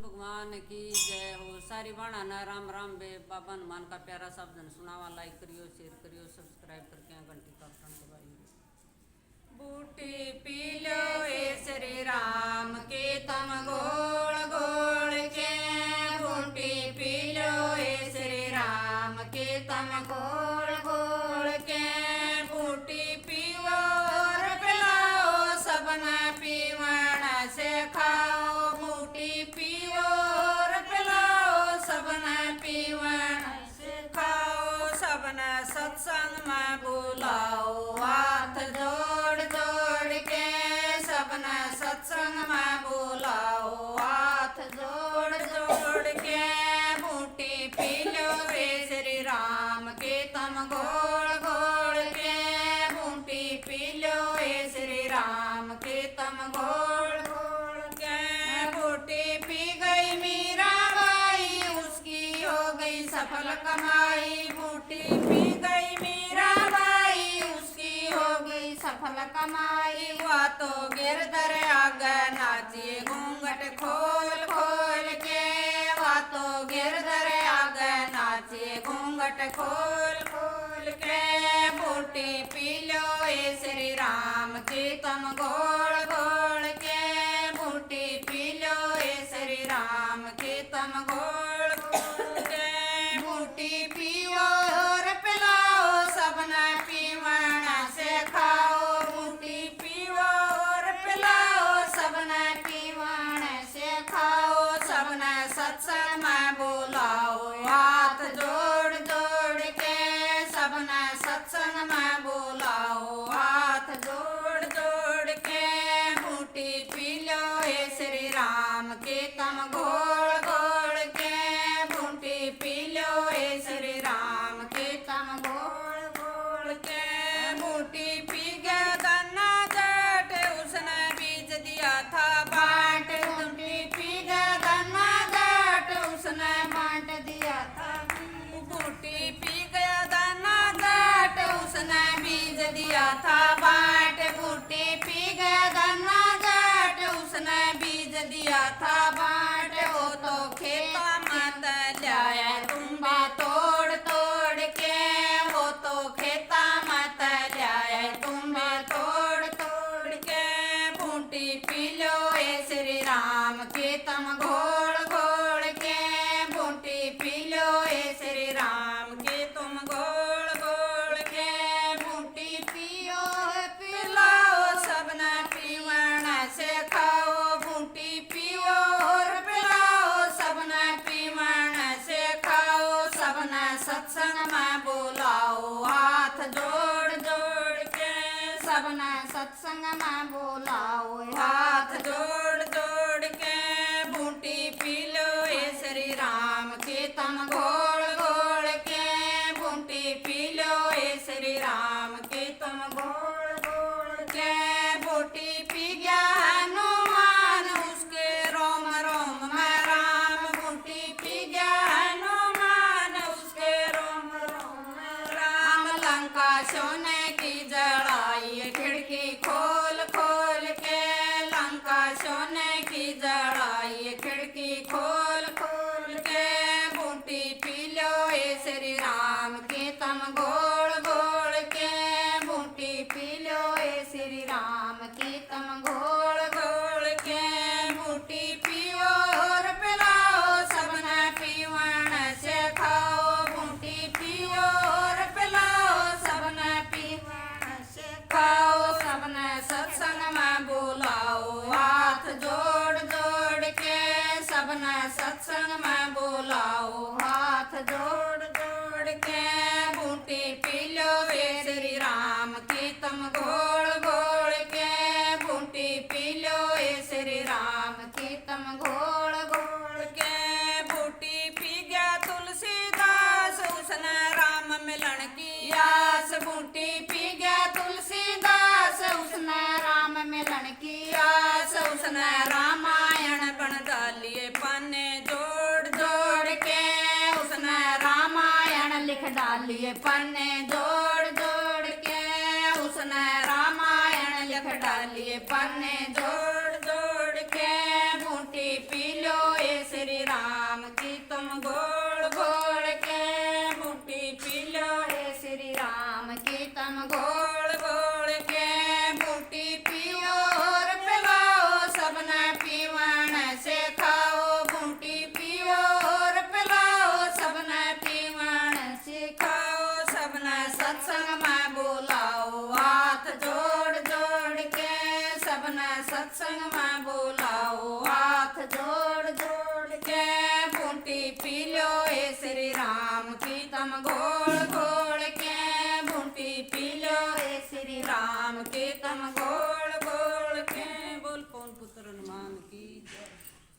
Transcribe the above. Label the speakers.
Speaker 1: भगवान की जय हो। सारी बाणा ना राम राम बे बाबा हनुमान का प्यारा शब्द सुनावा। लाइक करियो, शेयर करियो, सब्सक्राइब करके घंटी का बटन दबाइए। बूटी पी लो ए श्री राम के तम गोल गोल के, बूटी पी लो ए श्री राम के तम गोल गोल के, बूटी पीओ और पिलाओ सबना पीवण से खाओ, बूटी पीओ और पिलाओ सबना पीवण से खाओ, सबना सत्संग में बुलाओ हाथ जोड़ जोड़ के, सबना सत्संग में बुलाओ हाथ जोड़ जोड़ के, बूटी पी लो रे श्री राम के तम घोल घोल के, बूटी पी लो रे श्री राम के तम घोल घोल के, बूटी पी गई मीरा बाई उसकी हो गई सफल कमाई, बूटी पी गई मीरा बाई उसकी हो गई सफल कमाई, हुआ तो गिरधर आगे नाचिए घूंघट खोल खोल के, हुआ तो गिरधर आगे नाचिए घूंघट खोल खोल के, बूटी पी लो ए श्री राम के तम घोल घोल के, बूटी पी लो ए श्री राम के तम घोल घोल के, बूटी पियो और पिलाओ सबना पीवण से खाओ, बूटी पियो और पिलाओ सबना पीवण से खाओ, सबना सत्संग में बुलाओ हाथ जोड़ जोड़ के, सबना सत्संग में बुलाओ हाथ जोड़ जोड़ के, बूटी पी लो हे श्री राम के तम घोल घोल के, बूटी पी लो हे श्री राम के तम घोल घोल के, बूटी पी गया गन्ना जट उसने बीज दिया था बाट, बूटी पी गया गन्ना जट उसने बांट दिया था, बूटी पी गया गन्ना जट उसने बीज दिया था बाट, बूटी पी गया गन्ना जट उसने बीज दिया था बाट, वो तो खेता मत लाया तुम्बा तोड़ तोड़ के, वो तो खेता मत लाया तुम्बा तोड़ तोड़ के, बूटी पी लो ए श्री राम के तम घोल घोल के, बूटी पी लो ए श्री राम के तुम घोल घोल के, बूटी पियो पिलाओ सबना पीवण से खाओ, बूटी पियो और पिलाओ सबना पीवण से खाओ, सबना सत्संग में बुलाओ हाथ जोड़ जोड़ के, सबना सत्संग में बुलाओ हाथ जोड़ जोड़ के, बूटी पी लो ए श्री राम के तम घोल घोल के, बूटी पी लो ए श्री राम के तुम घोल घोल के, बूटी पी गया हनुमान उसके रोम रोम में राम, बूटी पी गया हनुमान उसके रोम रोम में राम, लंका सोने की जड़ाई खिड़की खोल खोल के, लंका सोने की जड़ाई खिड़की खोल खोल के, बूटी पी लो ए श्री राम के तम घोल घोल के, बूटी पी लो ए श्री राम के तम घोल घोल के, बूटी पियो और पिलाओ सबना पीवण से खाओ, बूटी पियो और पिलाओ सबना पीवण से खाओ, सबना सत्संग में बुलाओ हाथ जोड़ जोड़ के, सबना सत्संग में बुलाओ हाथ जोड़ जोड़ के, बूटी पी लो ए श्री राम के तम घोल घोल के, बूटी पी लो ए श्री राम के तम घोल घोल के, बूटी पी गया तुलसीदास उसने राम मिलन की आस, बूटी पी गया तुलसीदास उसने राम मिलन की आस, उसने रामायण बन डालिए पन्ने जोड़ जोड़ के, उसने रामायण लिख डालिए पन्ने जोड़ जोड़ के, उसने रामायण लिख डालिए पन्ने जोड़ जोड़ के, बूटी पी लो ए सत्संग में बुलाओ हाथ जोड़ जोड़ के सबने सत्संग में बुलाओ हाथ जोड़ जोड़ के बूटी पी लो हे श्री राम की तुम घोर